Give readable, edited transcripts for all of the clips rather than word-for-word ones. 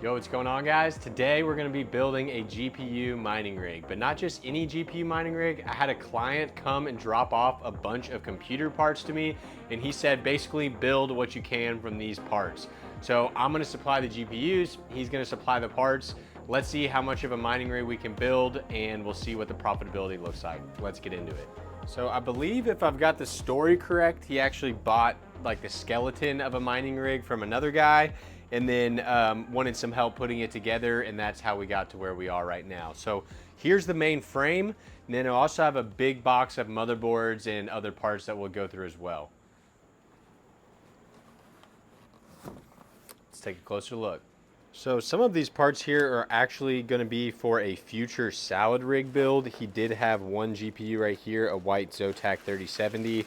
Yo, what's going on, guys? Today we're gonna be building a GPU mining rig, but not just any GPU mining rig. I had a client come and drop off a bunch of computer parts to me, and he said basically build what you can from these parts. So I'm gonna supply the GPUs, he's gonna supply the parts. Let's see how much of a mining rig we can build, and we'll see what the profitability looks like. Let's get into it. So I believe if I've got the story correct, he actually bought like the skeleton of a mining rig from another guy, and then wanted some help putting it together, and that's how we got to where we are right now. So here's the main frame, and then I also have a big box of motherboards and other parts that we'll go through as well. Let's take a closer look. So some of these parts here are actually going to be for a future salad rig build. He did have one GPU right here, a white Zotac 3070,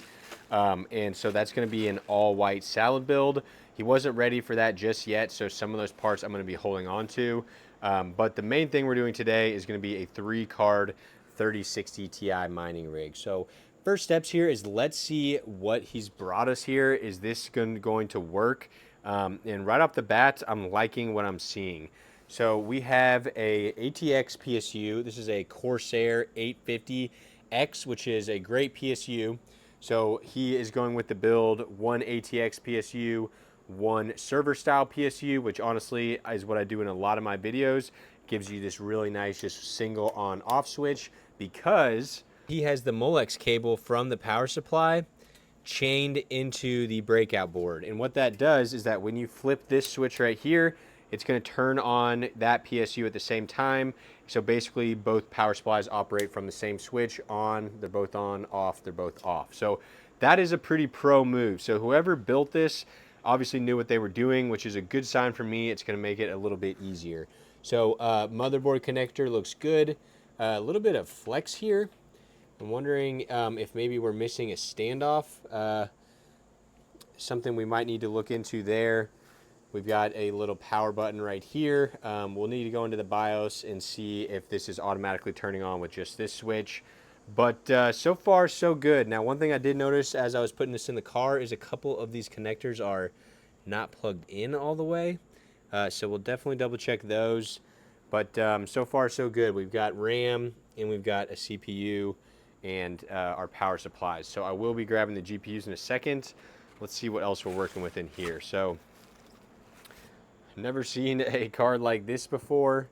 and so that's going to be an all white salad build. He wasn't ready for that just yet, so some of those parts I'm going to be holding on to. But the main thing we're doing today is going to be a 3-card 3060 Ti mining rig. So first steps here is let's see what he's brought us here. Is this going to work? And right off the bat, I'm liking what I'm seeing. So we have a ATX PSU. This is a Corsair 850X, which is a great PSU. So he is going with the build, one ATX PSU, one server style PSU, which honestly is what I do in a lot of my videos. Gives you this really nice just single on off switch, because he has the Molex cable from the power supply chained into the breakout board. And what that does is that when you flip this switch right here, it's going to turn on that PSU at the same time. So basically both power supplies operate from the same switch. On, they're both on, off, they're both off. So that is a pretty pro move. So whoever built this obviously knew what they were doing, which is a good sign for me. It's going to make it a little bit easier. So motherboard connector looks good. A little bit of flex here. I'm wondering if maybe we're missing a standoff. Something we might need to look into there. We've got a little power button right here. We'll need to go into the BIOS and see if this is automatically turning on with just this switch. But so far, so good. Now, one thing I did notice as I was putting this in the car is a couple of these connectors are not plugged in all the way. So we'll definitely double check those. But so far, so good. We've got RAM and we've got a CPU and our power supplies. So I will be grabbing the GPUs in a second. Let's see what else we're working with in here. So I've never seen a card like this before.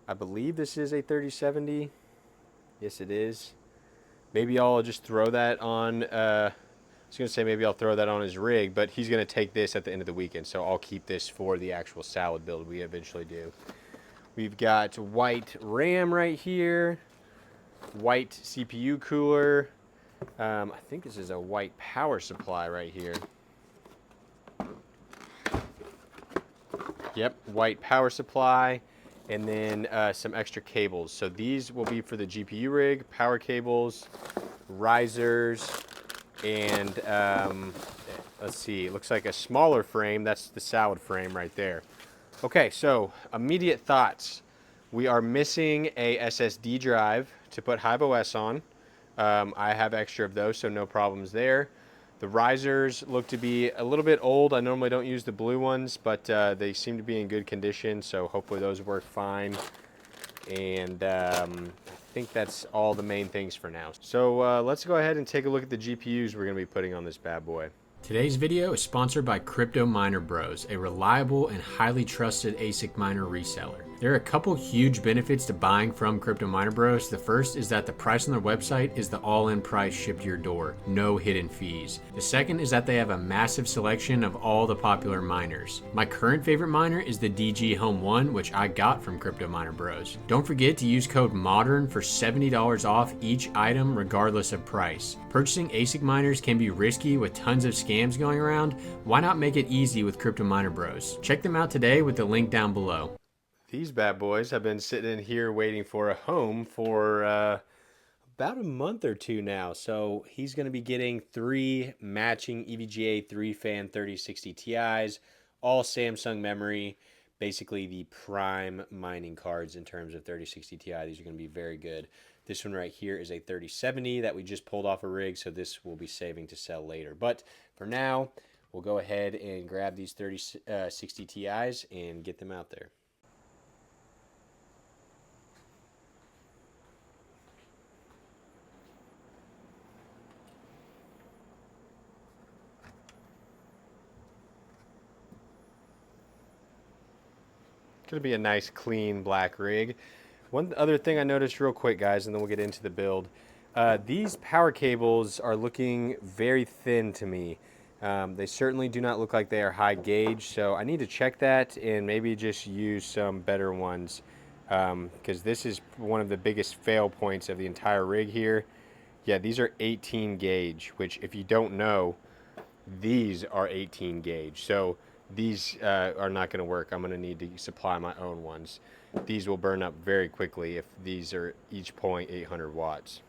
I believe this is a 3070. Yes, it is. Maybe I'll just throw that on, I was going to say maybe I'll throw that on his rig, but he's going to take this at the end of the weekend, so I'll keep this for the actual salad build we eventually do. We've got white RAM right here, white CPU cooler. I think this is a white power supply right here. Yep, white power supply. And then some extra cables. So these will be for the GPU rig, power cables, risers, and let's see, it looks like a smaller frame. That's the salad frame right there. Okay, so immediate thoughts. We are missing a SSD drive to put HiveOS on. I have extra of those, so no problems there. The risers look to be a little bit old. I normally don't use the blue ones, but they seem to be in good condition, so hopefully those work fine. And I think that's all the main things for now. So let's go ahead and take a look at the GPUs we're going to be putting on this bad boy. Today's video is sponsored by Crypto Miner Bros, a reliable and highly trusted ASIC miner reseller. There are a couple huge benefits to buying from Crypto Miner Bros. The first is that the price on their website is the all-in price shipped to your door, no hidden fees. The second is that they have a massive selection of all the popular miners. My current favorite miner is the DG Home 1, which I got from Crypto Miner Bros. Don't forget to use code MODERN for $70 off each item regardless of price. Purchasing ASIC miners can be risky with tons of scams going around. Why not make it easy with Crypto Miner Bros? Check them out today with the link down below. These bad boys have been sitting in here waiting for a home for about a month or two now. So he's going to be getting 3 matching EVGA 3-fan 3060 Ti's, all Samsung memory, basically the prime mining cards in terms of 3060 Ti. These are going to be very good. This one right here is a 3070 that we just pulled off a rig, so this will be saving to sell later. But for now, we'll go ahead and grab these 3060 Ti's and get them out there. going to be a nice, clean black rig. One other thing I noticed real quick, guys, and then we'll get into the build. These power cables are looking very thin to me. They certainly do not look like they are high gauge, so I need to check that and maybe just use some better ones, because this is one of the biggest fail points of the entire rig here. Yeah, these are 18 gauge, which if you don't know, these are 18 gauge. So these are not going to work. I'm going to need to supply my own ones. These will burn up very quickly if these are each pulling 800 watts.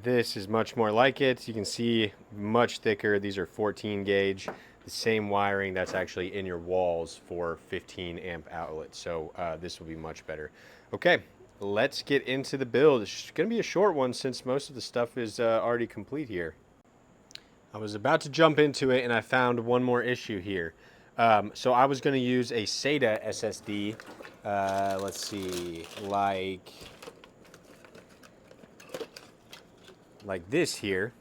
This is much more like it. You can see much thicker. These are 14 gauge. The same wiring that's actually in your walls for 15 amp outlets. So this will be much better. Okay, let's get into the build. It's going to be a short one since most of the stuff is already complete here. I was about to jump into it and I found one more issue here. So I was going to use a SATA SSD. Let's see, like this here.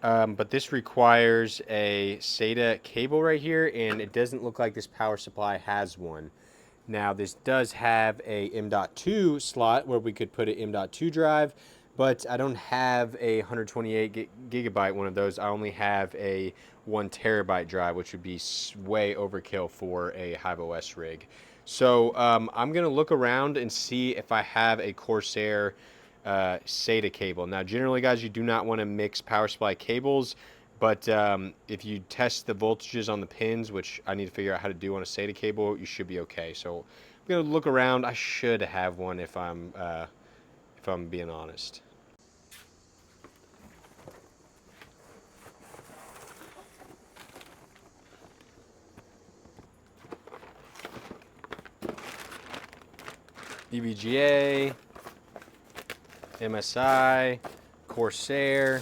But this requires a SATA cable right here, and it doesn't look like this power supply has one. Now this does have a M.2 slot where we could put an M.2 drive, but I don't have a 128 gigabyte one of those. I only have a 1 terabyte drive, which would be way overkill for a HiveOS rig. So I'm gonna look around and see if I have a Corsair SATA cable. Now generally, guys, you do not want to mix power supply cables, but if you test the voltages on the pins, which I need to figure out how to do on a SATA cable, you should be okay. So I'm gonna look around. I should have one if I'm being honest. EVGA, MSI, Corsair,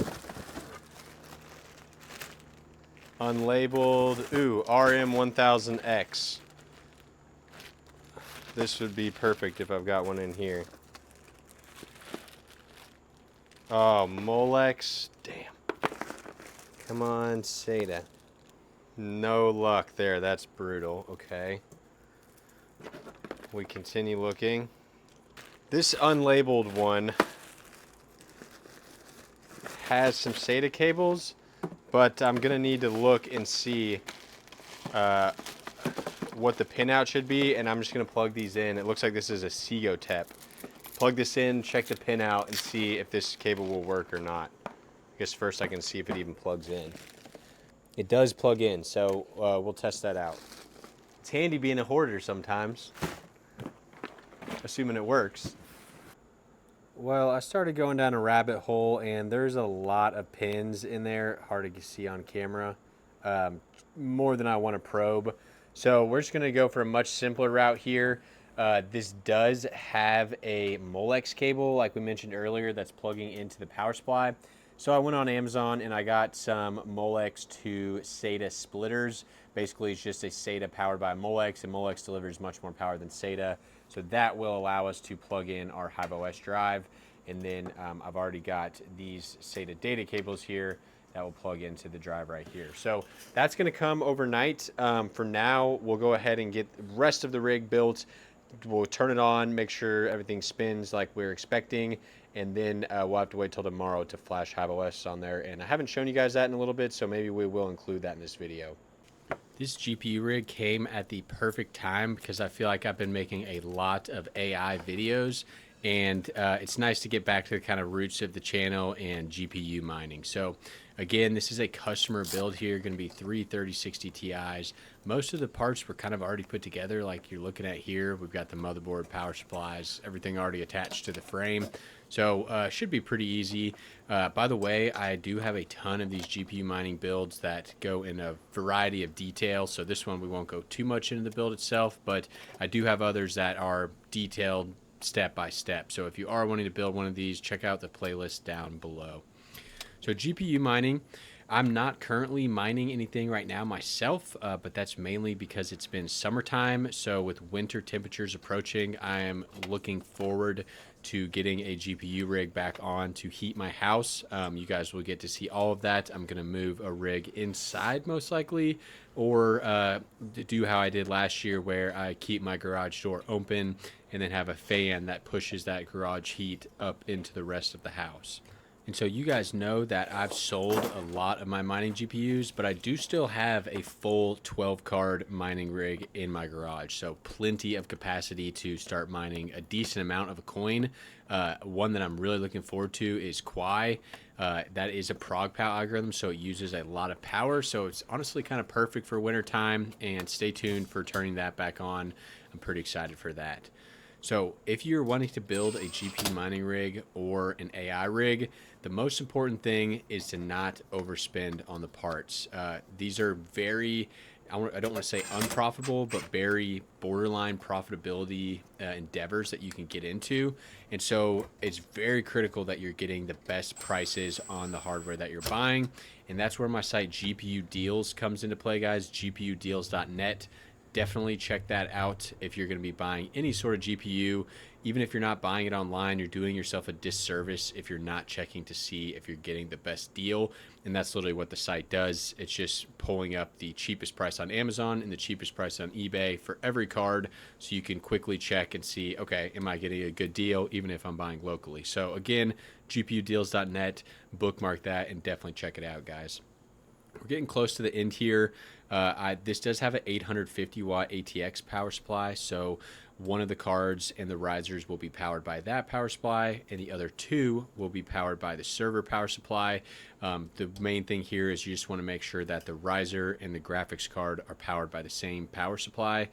unlabeled, ooh, RM1000X. This would be perfect if I've got one in here. Oh, Molex, damn. Come on, SATA. No luck there, that's brutal, okay. We continue looking. This unlabeled one has some SATA cables, but I'm gonna need to look and see what the pinout should be, and I'm just gonna plug these in. It looks like this is a Cegotep. Plug this in, check the pin out, and see if this cable will work or not. I guess first I can see if it even plugs in. It does plug in, so we'll test that out. It's handy being a hoarder sometimes, assuming it works. Well, I started going down a rabbit hole, and there's a lot of pins in there, hard to see on camera, more than I want to probe. So we're just going to go for a much simpler route here. This does have a Molex cable, like we mentioned earlier, that's plugging into the power supply. So I went on Amazon and I got some Molex to SATA splitters. Basically, it's just a SATA powered by Molex, and Molex delivers much more power than SATA. So that will allow us to plug in our HiveOS drive. And then I've already got these SATA data cables here that will plug into the drive right here. So that's going to come overnight. For now, we'll go ahead and get the rest of the rig built. We'll turn it on, make sure everything spins like we're expecting, and then we'll have to wait till tomorrow to flash HiveOS on there. And I haven't shown you guys that in a little bit, so maybe we will include that in this video. This GPU rig came at the perfect time because I feel like I've been making a lot of AI videos, and it's nice to get back to the kind of roots of the channel and GPU mining. So again, this is a customer build here, going to be 3 3060 Ti's. Most of the parts were kind of already put together like you're looking at here. We've got the motherboard, power supplies, everything already attached to the frame. So should be pretty easy. By the way, I do have a ton of these GPU mining builds that go in a variety of details. So this one we won't go too much into the build itself, but I do have others that are detailed step by step. So if you are wanting to build one of these, check out the playlist down below. So GPU mining, I'm not currently mining anything right now myself, but that's mainly because it's been summertime. So with winter temperatures approaching, I am looking forward to getting a GPU rig back on to heat my house. You guys will get to see all of that. I'm going to move a rig inside most likely, or do how I did last year where I keep my garage door open and then have a fan that pushes that garage heat up into the rest of the house. And so you guys know that I've sold a lot of my mining GPUs, but I do still have a full 12 card mining rig in my garage. So plenty of capacity to start mining a decent amount of a coin. One that I'm really looking forward to is Quai. That is a ProgPow algorithm, so it uses a lot of power. So it's honestly kind of perfect for winter time, and stay tuned for turning that back on. I'm pretty excited for that. So if you're wanting to build a GPU mining rig or an AI rig, the most important thing is to not overspend on the parts. These are very, I don't want to say unprofitable, but very borderline profitability endeavors that you can get into. And so it's very critical that you're getting the best prices on the hardware that you're buying. And that's where my site GPU Deals comes into play, guys, gpudeals.net. Definitely check that out if you're going to be buying any sort of GPU. Even if you're not buying it online, you're doing yourself a disservice if you're not checking to see if you're getting the best deal. And that's literally what the site does. It's just pulling up the cheapest price on Amazon and the cheapest price on eBay for every card, so you can quickly check and see, okay, am I getting a good deal even if I'm buying locally? So again, gpudeals.net, bookmark that and definitely check it out, guys. We're getting close to the end here. This does have an 850 watt ATX power supply, so one of the cards and the risers will be powered by that power supply, and the other two will be powered by the server power supply. The main thing here is you just want to make sure that the riser and the graphics card are powered by the same power supply.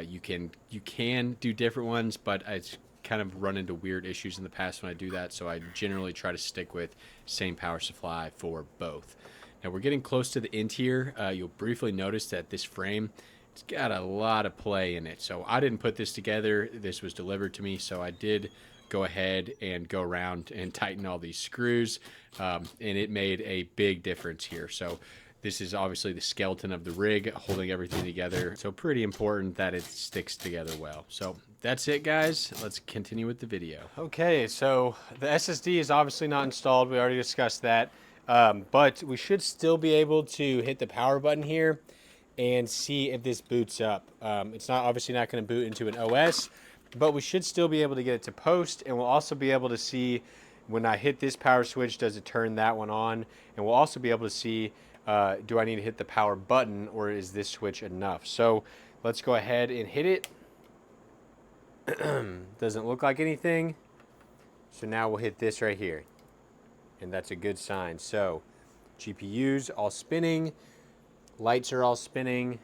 You can do different ones, but it's kind of run into weird issues in the past when I do that, so I generally try to stick with same power supply for both. Now we're getting close to the end here. You'll briefly notice that this frame, it's got a lot of play in it. So I didn't put this together. This was delivered to me. So I did go ahead and go around and tighten all these screws. And it made a big difference here. So this is obviously the skeleton of the rig holding everything together. So pretty important that it sticks together well. So that's it, guys. Let's continue with the video. Okay, so the SSD is obviously not installed. We already discussed that. But we should still be able to hit the power button here and see if this boots up. It's not obviously not going to boot into an OS, but we should still be able to get it to post, and we'll also be able to see when I hit this power switch, does it turn that one on? And we'll also be able to see, do I need to hit the power button, or is this switch enough? So let's go ahead and hit it. Doesn't look like anything. So now we'll hit this right here. And that's a good sign. So GPUs all spinning, lights are all spinning.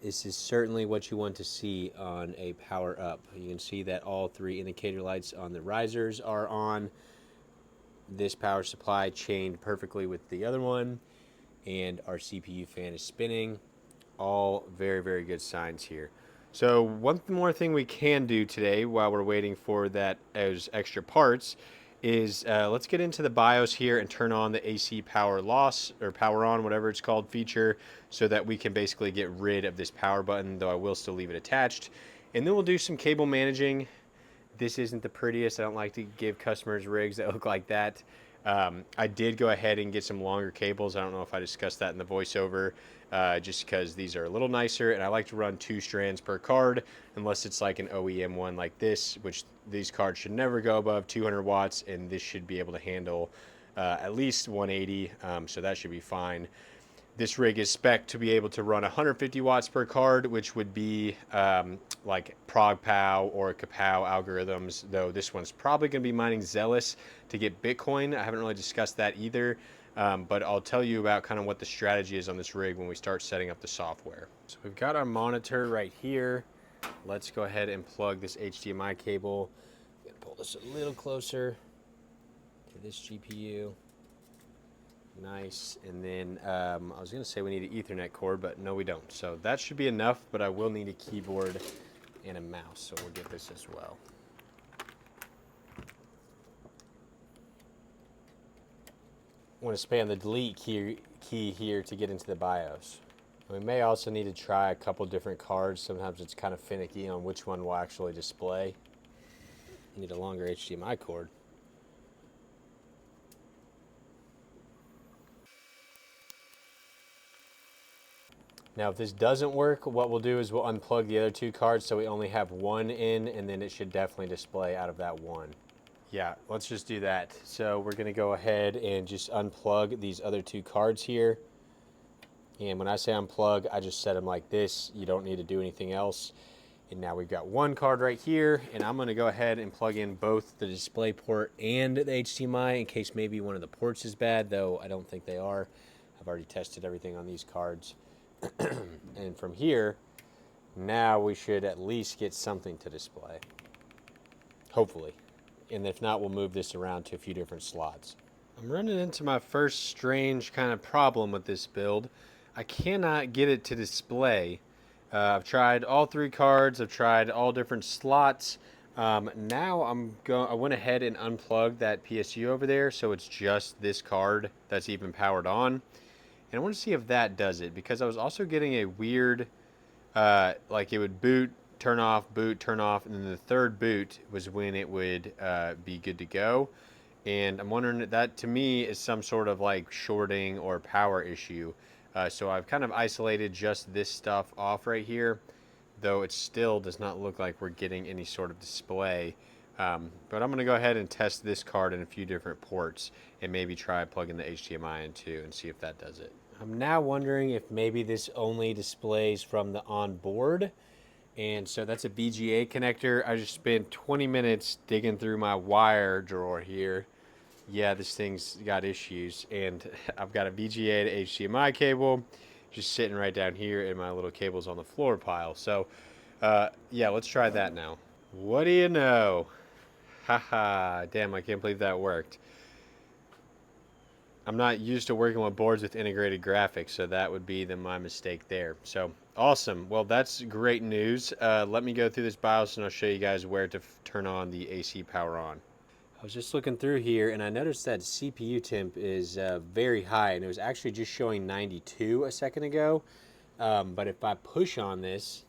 This is certainly what you want to see on a power up. You can see that all three indicator lights on the risers are on. This power supply chained perfectly with the other one, and our CPU fan is spinning. All very, very good signs here. So one more thing we can do today while we're waiting for that as extra parts is let's get into the BIOS here and turn on the AC power loss, or power on, whatever it's called, feature, so that we can basically get rid of this power button, though I will still leave it attached. And then we'll do some cable managing. This isn't the prettiest. I don't like to give customers rigs that look like that. I did go ahead and get some longer cables. I don't know if I discussed that in the voiceover, just because these are a little nicer, and I like to run 2 strands per card unless it's like an OEM one like this, which these cards should never go above 200 watts, and this should be able to handle at least 180, so that should be fine. This rig is spec'd to be able to run 150 watts per card, which would be like ProgPow or Kapow algorithms, though this one's probably going to be mining Xelis to get Bitcoin. I haven't really discussed that either, but I'll tell you about kind of what the strategy is on this rig when we start setting up the software. So we've got our monitor right here. Let's go ahead and plug this HDMI cable. I'm going to pull this a little closer to this GPU. Nice. And then I was going to say we need an Ethernet cord, but no, we don't. So that should be enough, but I will need a keyboard and a mouse, so we'll get this as well. want to spam the delete key here to get into the BIOS. We may also need to try a couple different cards. Sometimes it's kind of finicky on which one will actually display. Need a longer HDMI cord. Now, if this doesn't work, what we'll do is we'll unplug the other two cards so we only have one in, and then it should definitely display out of that one. Yeah, let's just do that. So we're gonna go ahead and just unplug these other two cards here. And when I say unplug, I just set them like this. You don't need to do anything else. And now we've got one card right here, and I'm gonna go ahead and plug in both the display port and the HDMI in case maybe one of the ports is bad, though I don't think they are. I've already tested everything on these cards. And from here, now we should at least get something to display. Hopefully. And if not, we'll move this around to a few different slots. I'm running into my first strange kind of problem with this build. I cannot get it to display. I've tried all three cards. I've tried all different slots. Now I went ahead and unplugged that PSU over there, so it's just this card that's even powered on. And I want to see if that does it, because I was also getting a weird, like it would boot, turn off, and then the third boot was when it would be good to go. And I'm wondering if that, to me, is some sort of like shorting or power issue. So I've kind of isolated just this stuff off right here, though it still does not look like we're getting any sort of display. But I'm going to go ahead and test this card in a few different ports and maybe try plugging the HDMI in too and see if that does it. I'm now wondering if maybe this only displays from the onboard. And so that's a VGA connector. I just spent 20 minutes digging through my wire drawer here. Yeah, this thing's got issues. And I've got a VGA to HDMI cable just sitting right down here, and my little cable's on the floor pile. So, yeah, let's try that now. What do you know? Haha, damn, I can't believe that worked. I'm not used to working with boards with integrated graphics, so that would be my mistake there. So, awesome. Well, that's great news. Let me go through this BIOS and I'll show you guys where to turn on the AC power on. I was just looking through here and I noticed that CPU temp is very high, and it was actually just showing 92 a second ago. But if I push on this,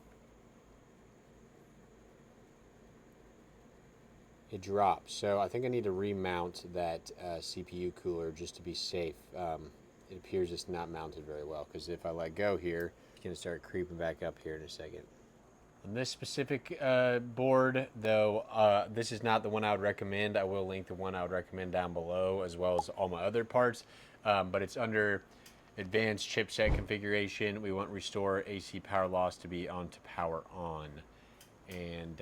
it drops. So I think I need to remount that CPU cooler just to be safe. It appears it's not mounted very well, because if I let go here, it's going to start creeping back up here in a second. On this specific board, though, this is not the one I would recommend. I will link the one I would recommend down below, as well as all my other parts. But it's under advanced chipset configuration. We want restore AC power loss to be on to power on. And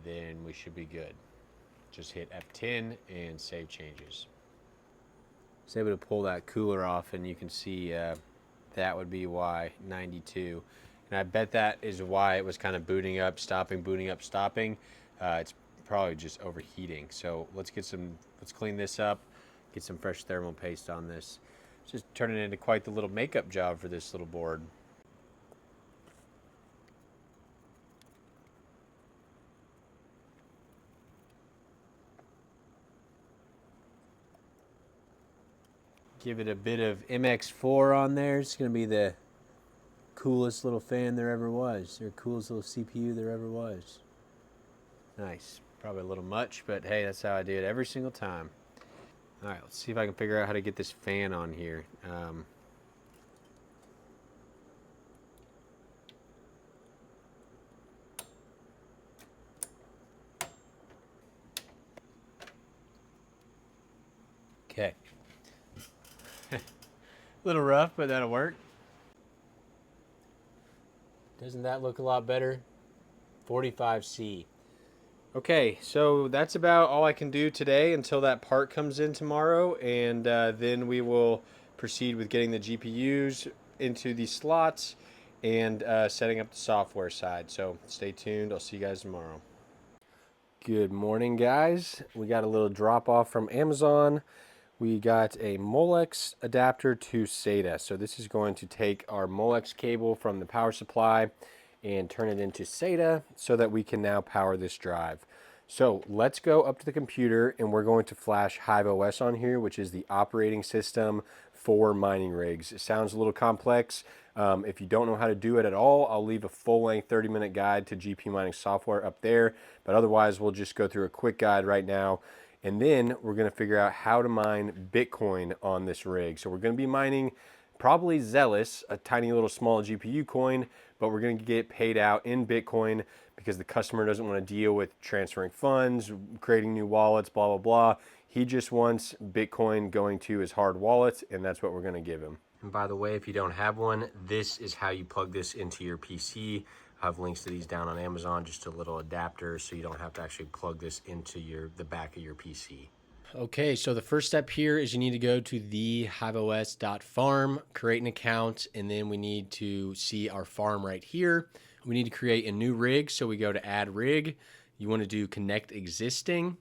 then we should be good. Just hit F10 and save changes. I was able to pull that cooler off, and you can see that would be why 92. And I bet that is why it was kind of booting up, stopping, booting up, stopping. It's probably just overheating. So let's clean this up, get some fresh thermal paste on this. It's just turning into quite the little makeup job for this little board. Give it a bit of MX4 on there. It's going to be the coolest little fan there ever was, or coolest little CPU there ever was. Nice. Probably a little much, but hey, that's how I do it every single time. All right, let's see if I can figure out how to get this fan on here. Okay. A little rough, but that'll work. Doesn't that look a lot better? 45C. Okay, so that's about all I can do today until that part comes in tomorrow, and then we will proceed with getting the GPUs into the slots and setting up the software side. So stay tuned. I'll see you guys tomorrow. Good morning, guys. We got a little drop off from Amazon. We got a Molex adapter to SATA. So this is going to take our Molex cable from the power supply and turn it into SATA so that we can now power this drive. So let's go up to the computer and we're going to flash HiveOS on here, which is the operating system for mining rigs. It sounds a little complex. If you don't know how to do it at all, I'll leave a full-length 30-minute guide to GPU mining software up there. But otherwise, we'll just go through a quick guide right now. And then we're going to figure out how to mine Bitcoin on this rig. So we're going to be mining probably Xelis, a tiny little small GPU coin, but we're going to get paid out in Bitcoin because the customer doesn't want to deal with transferring funds, creating new wallets, blah, blah, blah. He just wants Bitcoin going to his hard wallet, and that's what we're going to give him. And by the way, if you don't have one, this is how you plug this into your PC. I have links to these down on Amazon, just a little adapter, so you don't have to actually plug this into the back of your PC. Okay, so the first step here is you need to go to the HiveOS.farm, create an account, and then we need to see our farm right here. We need to create a new rig, so we go to add rig. You want to do connect existing,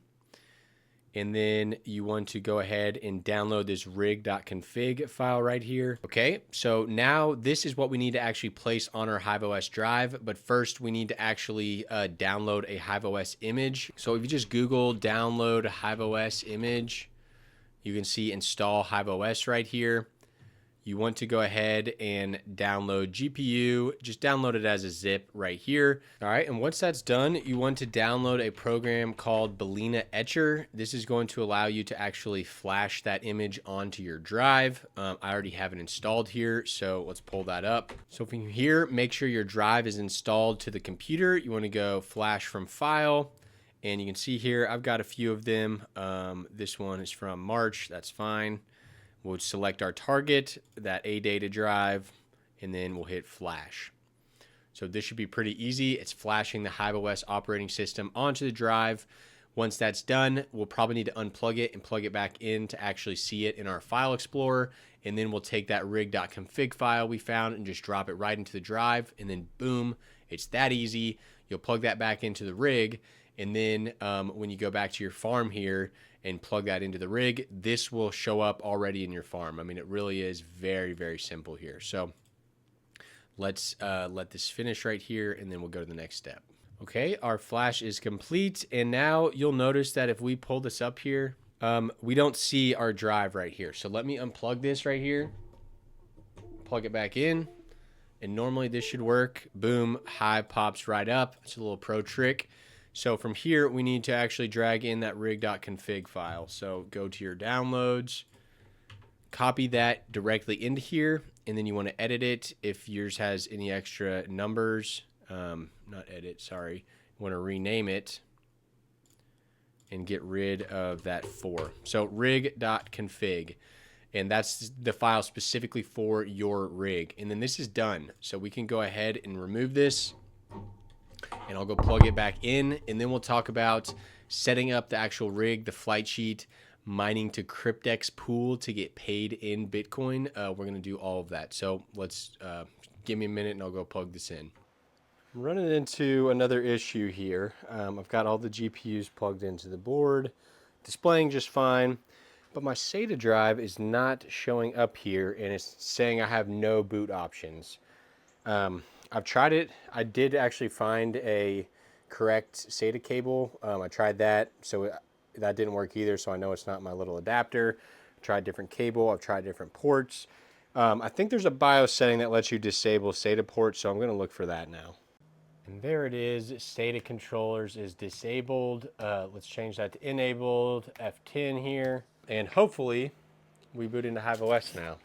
and then you want to go ahead and download this rig.config file right here. Okay, so now this is what we need to actually place on our HiveOS drive, but first we need to actually download a HiveOS image. So if you just Google download HiveOS image, you can see install HiveOS right here. You want to go ahead and download GPU, just download it as a zip right here. All right, and once that's done, you want to download a program called Balena Etcher. This is going to allow you to actually flash that image onto your drive. I already have it installed here, so let's pull that up. So from here, make sure your drive is installed to the computer. You want to go flash from file, and you can see here, I've got a few of them. This one is from March, that's fine. We'll select our target, that AData drive, and then we'll hit flash. So this should be pretty easy. It's flashing the HiveOS operating system onto the drive. Once that's done, we'll probably need to unplug it and plug it back in to actually see it in our file explorer. And then we'll take that rig.config file we found and just drop it right into the drive. And then boom, it's that easy. You'll plug that back into the rig. And then when you go back to your farm here and plug that into the rig, this will show up already in your farm. I mean, it really is very, very simple here. So let's let this finish right here, and then we'll go to the next step. Okay, our flash is complete. And now you'll notice that if we pull this up here, we don't see our drive right here. So let me unplug this right here, plug it back in, and normally this should work. Boom, Hive pops right up. It's a little pro trick. So from here, we need to actually drag in that rig.config file. So go to your downloads, copy that directly into here, and then you want to edit it if yours has any extra numbers. Not edit, sorry. You want to rename it and get rid of that 4. So rig.config, and that's the file specifically for your rig. And then this is done. So we can go ahead and remove this. And I'll go plug it back in, and then we'll talk about setting up the actual rig, the flight sheet, mining to Cryptex pool to get paid in Bitcoin. We're going to do all of that. So let's give me a minute, and I'll go plug this in. I'm running into another issue here. I've got all the GPUs plugged into the board, displaying just fine, but my SATA drive is not showing up here, and it's saying I have no boot options. I've tried it. I did actually find a correct SATA cable. I tried that, so that didn't work either, so I know it's not my little adapter. I tried different cable. I've tried different ports. I think there's a BIOS setting that lets you disable SATA ports, so I'm going to look for that now. And there it is. SATA controllers is disabled. Let's change that to enabled, F10 here, and hopefully we boot into HiveOS now.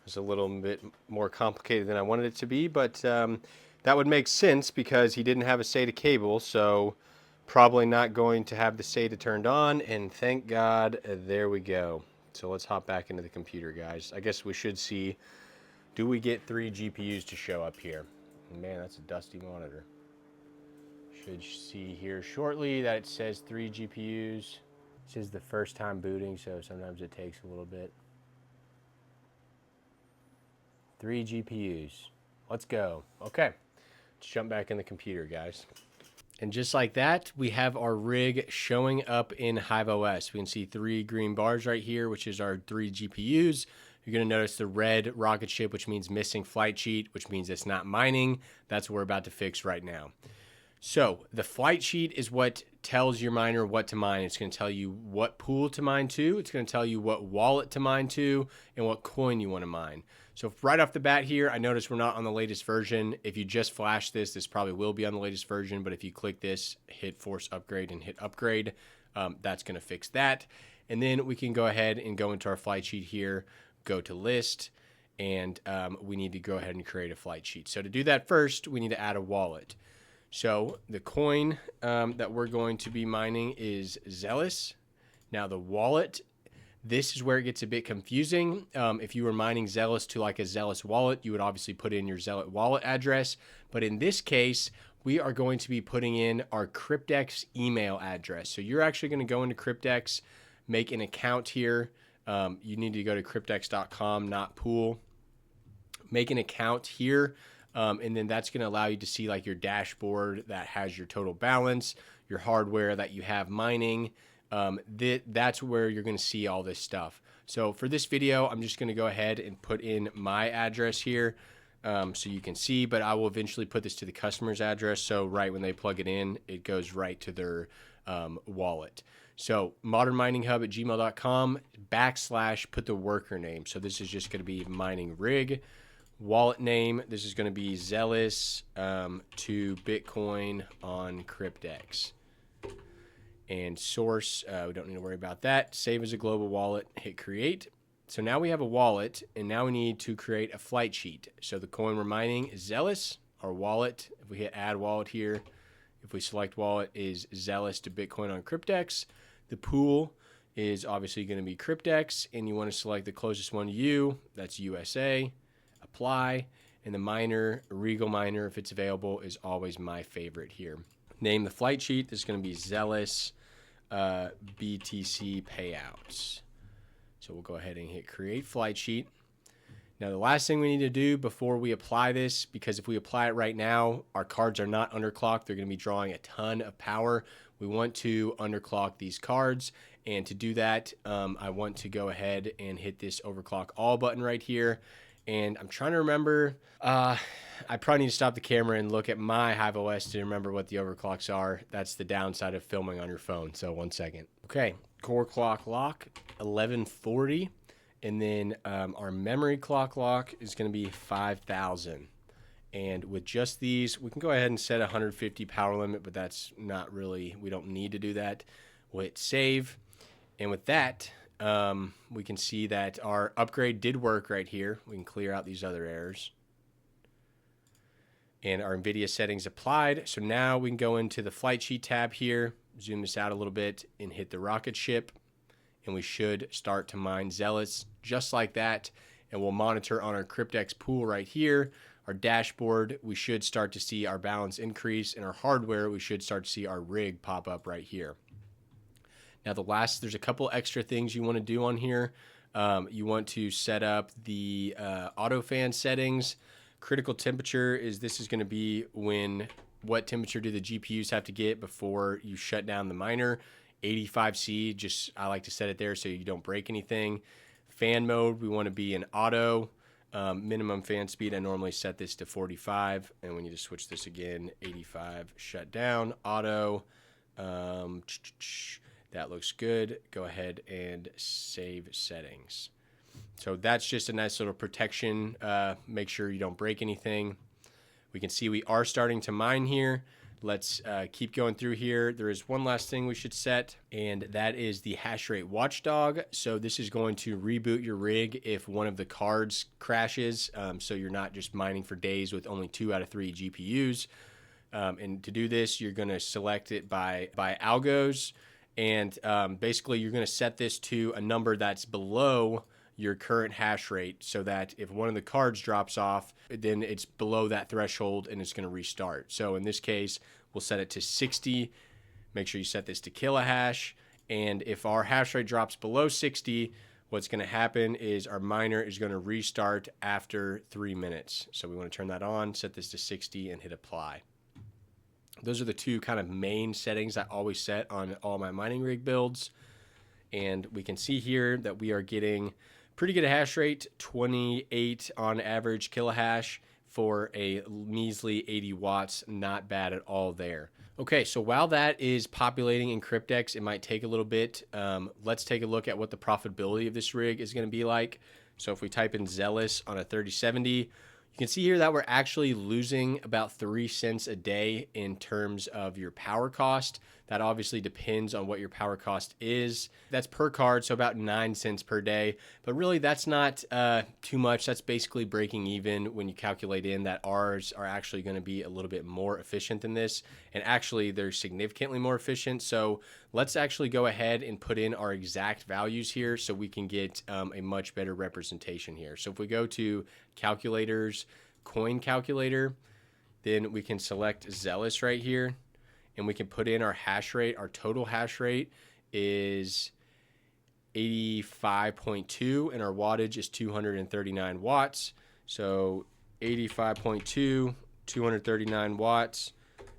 It's a little bit more complicated than I wanted it to be, but that would make sense because he didn't have a SATA cable, so probably not going to have the SATA turned on, and thank God, there we go. So let's hop back into the computer, guys. I guess we should see, do we get 3 GPUs to show up here? Man, that's a dusty monitor. Should see here shortly that it says 3 GPUs. This is the first time booting, so sometimes it takes a little bit. 3 GPUs. Let's go. Okay, let's jump back in the computer, guys. And just like that, we have our rig showing up in HiveOS. We can see 3 green bars right here, which is our 3 GPUs. You're going to notice the red rocket ship, which means missing flight sheet, which means it's not mining. That's what we're about to fix right now. So the flight sheet is what tells your miner what to mine. It's going to tell you what pool to mine to. It's going to tell you what wallet to mine to and what coin you want to mine. So right off the bat here, I notice we're not on the latest version. If you just flash this, this probably will be on the latest version. But if you click this, hit force upgrade and hit upgrade, that's going to fix that. And then we can go ahead and go into our flight sheet here, go to list, and we need to go ahead and create a flight sheet. So to do that first, we need to add a wallet. So the coin that we're going to be mining is Xelis. Now the wallet, this is where it gets a bit confusing. If you were mining Xelis to like a Xelis wallet, you would obviously put in your Xelis wallet address. But in this case, we are going to be putting in our Cryptex email address. So you're actually going to go into Cryptex, make an account here. You need to go to cryptex.com, not pool. Make an account here. And then that's going to allow you to see like your dashboard that has your total balance, your hardware that you have mining. That's where you're going to see all this stuff. So for this video, I'm just going to go ahead and put in my address here so you can see, but I will eventually put this to the customer's address. So right when they plug it in, it goes right to their wallet. So modernmininghub@gmail.com / put the worker name. So this is just going to be mining rig. Wallet name, this is going to be Xelis to Bitcoin on Cryptex. And source, we don't need to worry about that. Save as a global wallet, hit create. So now we have a wallet, and now we need to create a flight sheet. So the coin we're mining is Xelis. Our wallet, if we hit add wallet here, if we select wallet, is Xelis to Bitcoin on Cryptex. The pool is obviously going to be Cryptex, and you want to select the closest one to you. That's USA. Apply, and the miner, Regal miner, if it's available, is always my favorite here. Name the flight sheet. This is going to be Xelis BTC payouts. So we'll go ahead and hit create flight sheet. Now the last thing we need to do before we apply this, because if we apply it right now, our cards are not underclocked. They're going to be drawing a ton of power. We want to underclock these cards, and to do that, I want to go ahead and hit this overclock all button right here. And I'm trying to remember, I probably need to stop the camera and look at my HiveOS to remember what the overclocks are. That's the downside of filming on your phone. So 1 second. Okay, core clock lock, 1140. And then our memory clock lock is going to be 5,000. And with just these, we can go ahead and set a 150 power limit, but that's not really, we don't need to do that. We'll hit save. And with that, we can see that our upgrade did work right here. We can clear out these other errors. And our NVIDIA settings applied. So now we can go into the flight sheet tab here, zoom this out a little bit, and hit the rocket ship. And we should start to mine Xelis just like that. And we'll monitor on our Cryptex pool right here. Our dashboard, we should start to see our balance increase. And our hardware, we should start to see our rig pop up right here. Now there's a couple extra things you want to do on here. You want to set up the auto fan settings. Critical temperature this is going to be what temperature do the GPUs have to get before you shut down the miner. 85C, I like to set it there so you don't break anything. Fan mode, we want to be in auto. Minimum fan speed, I normally set this to 45. And we need to switch this again, 85, shut down, auto. That looks good. Go ahead and save settings. So that's just a nice little protection. Make sure you don't break anything. We can see we are starting to mine here. Let's keep going through here. There is one last thing we should set, and that is the hash rate watchdog. So this is going to reboot your rig if one of the cards crashes. So you're not just mining for days with only 2 out of 3 GPUs. And to do this, you're going to select it by algos. And basically, you're going to set this to a number that's below your current hash rate so that if one of the cards drops off, then it's below that threshold and it's going to restart. So in this case, we'll set it to 60. Make sure you set this to kilohash. And if our hash rate drops below 60, what's going to happen is our miner is going to restart after 3 minutes. So we want to turn that on, set this to 60, and hit apply. Those are the two kind of main settings I always set on all my mining rig builds. And we can see here that we are getting pretty good hash rate, 28 on average kilohash, for a measly 80 watts. Not bad at all there. Okay, so while that is populating in Cryptex, it might take a little bit. Let's take a look at what the profitability of this rig is going to be like. So if we type in Xelis on a 3070, you can see here that we're actually losing about 3 cents a day in terms of your power cost. That obviously depends on what your power cost is. That's per card, so about 9 cents per day. But really, that's not too much. That's basically breaking even when you calculate in that ours are actually going to be a little bit more efficient than this. And actually, they're significantly more efficient. So let's actually go ahead and put in our exact values here so we can get a much better representation here. So if we go to calculators, coin calculator, then we can select Xelis right here, and we can put in our hash rate. Our total hash rate is 85.2, and our wattage is 239 watts. So 85.2, 239 watts,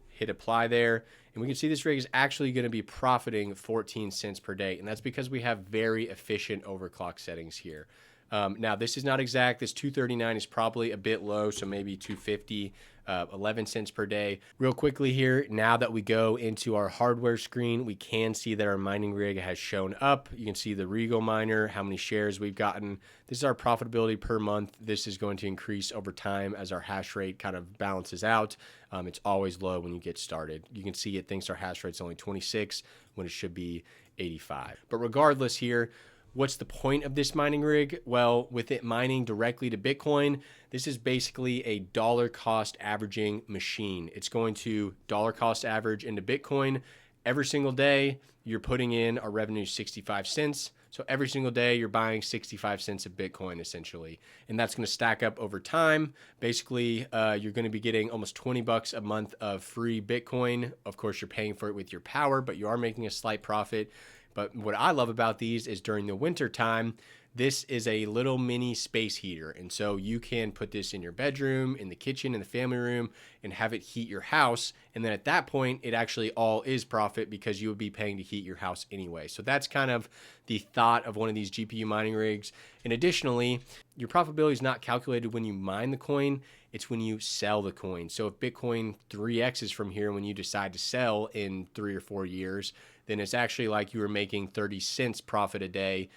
hit apply there. And we can see this rig is actually going to be profiting 14 cents per day. And that's because we have very efficient overclock settings here. Now, this is not exact. This 239 is probably a bit low, so maybe 250, 11 cents per day. Real quickly here, now that we go into our hardware screen, we can see that our mining rig has shown up. You can see the Regal miner, how many shares we've gotten. This is our profitability per month. This is going to increase over time as our hash rate kind of balances out. It's always low when you get started. You can see it thinks our hash rate's only 26 when it should be 85. But regardless here, what's the point of this mining rig? Well, with it mining directly to Bitcoin, this is basically a dollar cost averaging machine. It's going to dollar cost average into Bitcoin every single day. You're putting in our revenue 65 cents. So every single day you're buying 65 cents of Bitcoin essentially. And that's going to stack up over time. Basically, you're going to be getting almost 20 bucks a month of free Bitcoin. Of course, you're paying for it with your power, but you are making a slight profit. But what I love about these is during the winter time, this is a little mini space heater. And so you can put this in your bedroom, in the kitchen, in the family room, and have it heat your house. And then at that point, it actually all is profit because you would be paying to heat your house anyway. So that's kind of the thought of one of these GPU mining rigs. And additionally, your profitability is not calculated when you mine the coin. It's when you sell the coin. So if Bitcoin 3x's from here when you decide to sell in 3 or 4 years, then it's actually like you were making 30 cents profit a day,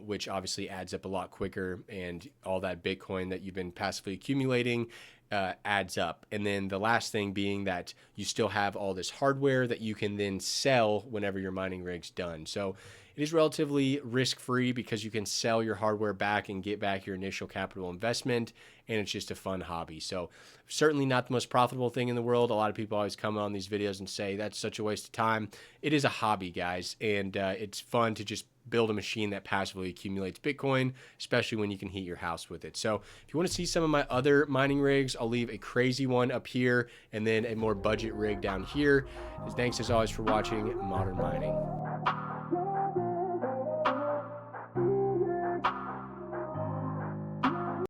which obviously adds up a lot quicker, and all that Bitcoin that you've been passively accumulating adds up. And then the last thing being that you still have all this hardware that you can then sell whenever your mining rig's done. So it is relatively risk-free because you can sell your hardware back and get back your initial capital investment, and it's just a fun hobby. So certainly not the most profitable thing in the world. A lot of people always come on these videos and say that's such a waste of time. It is a hobby, guys, and it's fun to just build a machine that passively accumulates Bitcoin, especially when you can heat your house with it. So if you want to see some of my other mining rigs, I'll leave a crazy one up here and then a more budget rig down here. Thanks as always for watching Modern Mining.